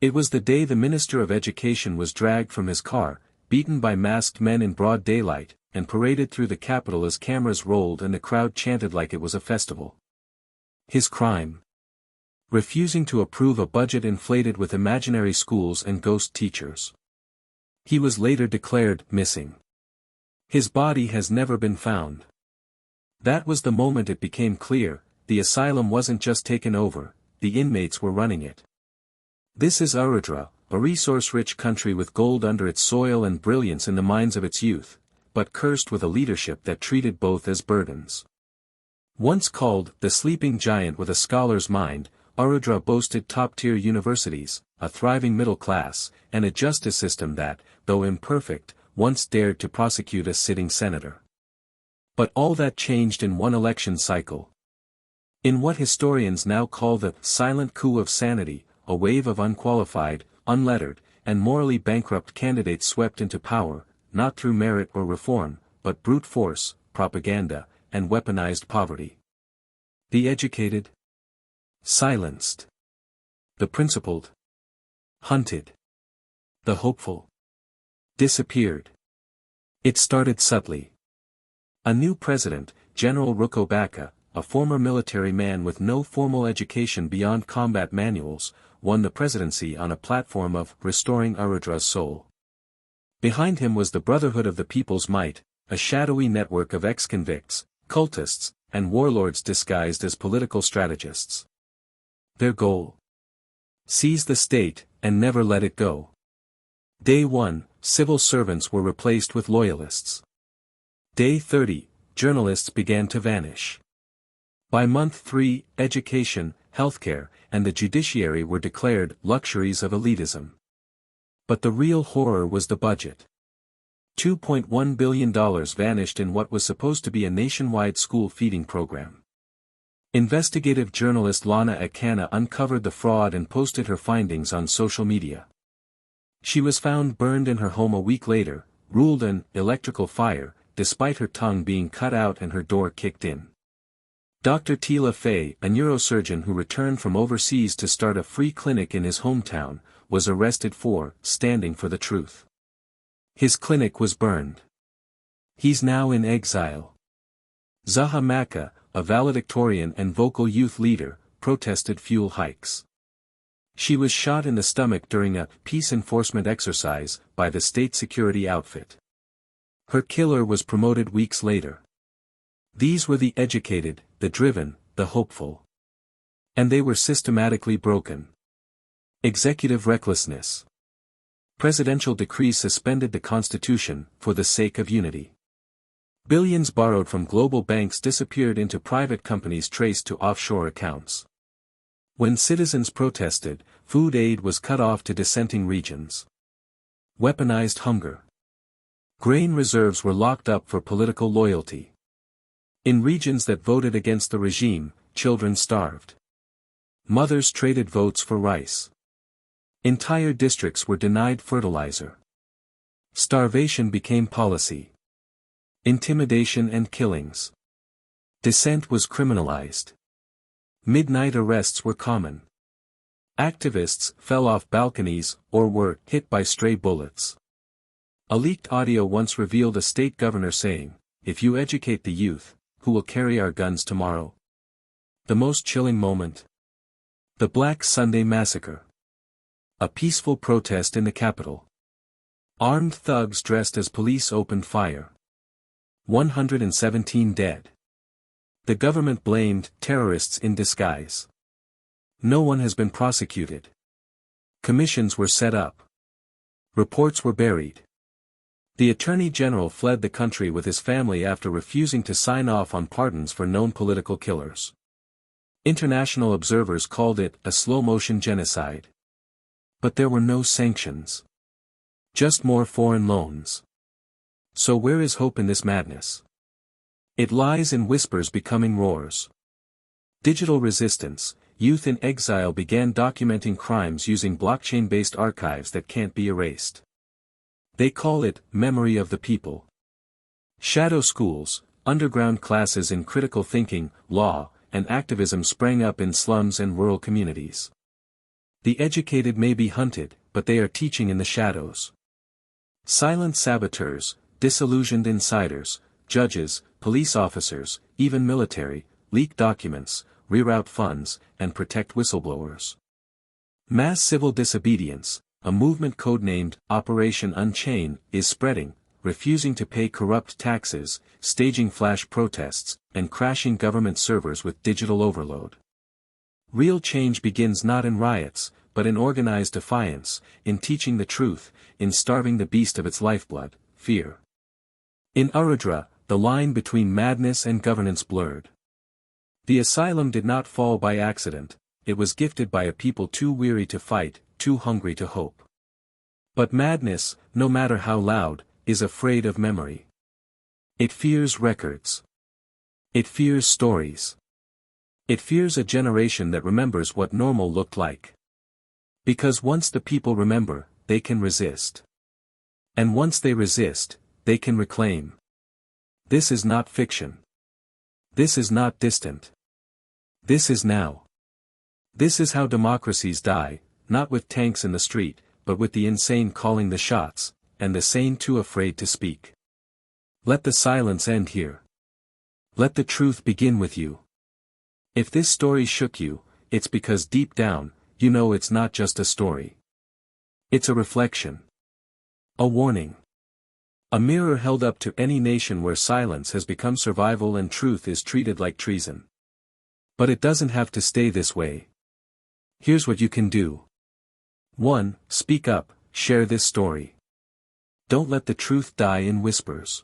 It was the day the Minister of Education was dragged from his car, beaten by masked men in broad daylight, and paraded through the Capitol as cameras rolled and the crowd chanted like it was a festival. His crime? Refusing to approve a budget inflated with imaginary schools and ghost teachers. He was later declared missing. His body has never been found. That was the moment it became clear, the asylum wasn't just taken over, the inmates were running it. This is Arudra, a resource-rich country with gold under its soil and brilliance in the minds of its youth, but cursed with a leadership that treated both as burdens. Once called the sleeping giant with a scholar's mind, Arudra boasted top-tier universities, a thriving middle class, and a justice system that, though imperfect, once dared to prosecute a sitting senator. But all that changed in one election cycle. In what historians now call the silent coup of sanity, a wave of unqualified, unlettered, and morally bankrupt candidates swept into power, not through merit or reform, but brute force, propaganda, and weaponized poverty. The educated? Silenced. The principled? Hunted. The hopeful? Disappeared. It started subtly. A new president, General Rukobaka, a former military man with no formal education beyond combat manuals, won the presidency on a platform of restoring Arudra's soul. Behind him was the Brotherhood of the People's Might, a shadowy network of ex-convicts, cultists, and warlords disguised as political strategists. Their goal? Seize the state, and never let it go. Day 1, civil servants were replaced with loyalists. Day 30, journalists began to vanish. By month 3, education, healthcare, and the judiciary were declared luxuries of elitism. But the real horror was the budget. $2.1 billion vanished in what was supposed to be a nationwide school feeding program. Investigative journalist Lana Akana uncovered the fraud and posted her findings on social media. She was found burned in her home a week later, ruled an electrical fire, despite her tongue being cut out and her door kicked in. Dr. Tila Fay, a neurosurgeon who returned from overseas to start a free clinic in his hometown, was arrested for standing for the truth. His clinic was burned. He's now in exile. Zaha Maka, a valedictorian and vocal youth leader, protested fuel hikes. She was shot in the stomach during a peace enforcement exercise by the state security outfit. Her killer was promoted weeks later. These were the educated, the driven, the hopeful. And they were systematically broken. Executive recklessness. Presidential decree suspended the Constitution, for the sake of unity. Billions borrowed from global banks disappeared into private companies traced to offshore accounts. When citizens protested, food aid was cut off to dissenting regions. Weaponized hunger. Grain reserves were locked up for political loyalty. In regions that voted against the regime, children starved. Mothers traded votes for rice. Entire districts were denied fertilizer. Starvation became policy. Intimidation and killings. Dissent was criminalized. Midnight arrests were common. Activists fell off balconies or were hit by stray bullets. A leaked audio once revealed a state governor saying, "If you educate the youth, who will carry our guns tomorrow?" The most chilling moment? The Black Sunday Massacre. A peaceful protest in the capital. Armed thugs dressed as police opened fire. 117 dead. The government blamed terrorists in disguise. No one has been prosecuted. Commissions were set up. Reports were buried. The Attorney General fled the country with his family after refusing to sign off on pardons for known political killers. International observers called it a slow-motion genocide. But there were no sanctions. Just more foreign loans. So where is hope in this madness? It lies in whispers becoming roars. Digital resistance, youth in exile began documenting crimes using blockchain-based archives that can't be erased. They call it memory of the people. Shadow schools, underground classes in critical thinking, law, and activism sprang up in slums and rural communities. The educated may be hunted, but they are teaching in the shadows. Silent saboteurs, disillusioned insiders, judges, police officers, even military, leak documents, reroute funds, and protect whistleblowers. Mass civil disobedience, a movement codenamed Operation Unchain, is spreading, refusing to pay corrupt taxes, staging flash protests, and crashing government servers with digital overload. Real change begins not in riots, but in organized defiance, in teaching the truth, in starving the beast of its lifeblood, fear. In Arudra, the line between madness and governance blurred. The asylum did not fall by accident, it was gifted by a people too weary to fight, too hungry to hope. But madness, no matter how loud, is afraid of memory. It fears records. It fears stories. It fears a generation that remembers what normal looked like. Because once the people remember, they can resist. And once they resist, they can reclaim. This is not fiction. This is not distant. This is now. This is how democracies die, not with tanks in the street, but with the insane calling the shots, and the sane too afraid to speak. Let the silence end here. Let the truth begin with you. If this story shook you, it's because deep down, you know it's not just a story. It's a reflection. A warning. A mirror held up to any nation where silence has become survival and truth is treated like treason. But it doesn't have to stay this way. Here's what you can do. 1. Speak up, share this story. Don't let the truth die in whispers.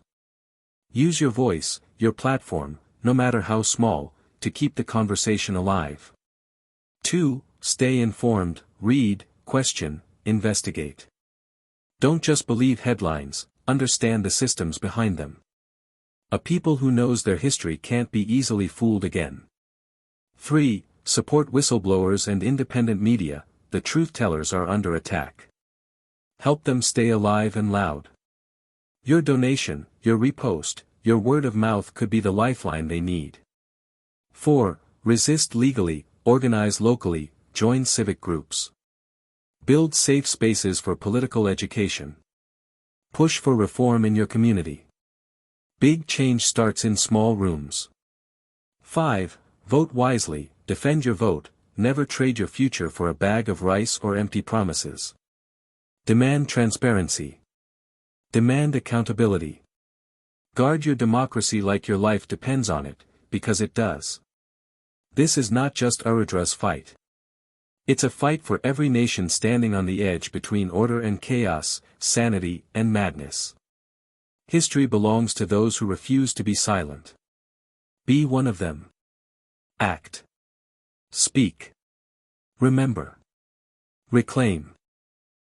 Use your voice, your platform, no matter how small, to keep the conversation alive. 2. Stay informed, read, question, investigate. Don't just believe headlines, understand the systems behind them. A people who knows their history can't be easily fooled again. 3. Support whistleblowers and independent media, the truth-tellers are under attack. Help them stay alive and loud. Your donation, your repost, your word of mouth could be the lifeline they need. 4. Resist legally, organize locally, join civic groups. Build safe spaces for political education. Push for reform in your community. Big change starts in small rooms. 5. Vote wisely, defend your vote, never trade your future for a bag of rice or empty promises. Demand transparency. Demand accountability. Guard your democracy like your life depends on it, because it does. This is not just Arudra's fight. It's a fight for every nation standing on the edge between order and chaos, sanity and madness. History belongs to those who refuse to be silent. Be one of them. Act. Speak. Remember. Reclaim.